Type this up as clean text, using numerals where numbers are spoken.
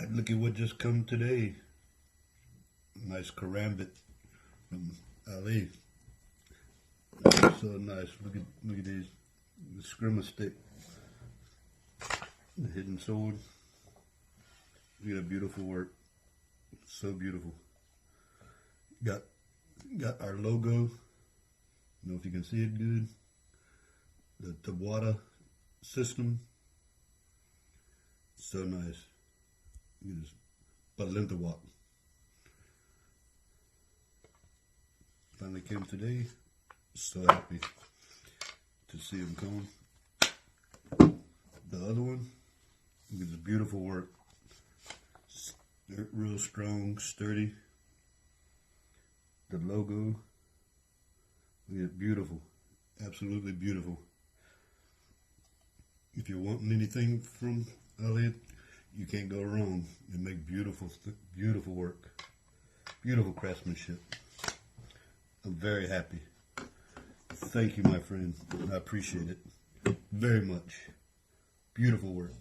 Alright, look at what just come today. Nice karambit from Ali. So nice. Look at these. The scrimmer stick. The hidden sword. Look at that beautiful work. So beautiful. Got our logo. I don't know if you can see it good. The Jaguar system. So nice. Look at this. Balintawak. Finally came today. So happy to see him come. The other one, look at this beautiful work. Real strong, sturdy. The logo, look at it, beautiful. Absolutely beautiful. If you're wanting anything from Elliot, you can't go wrong. They make beautiful work. Beautiful craftsmanship. I'm very happy. Thank you, my friend. I appreciate it very much. Beautiful work.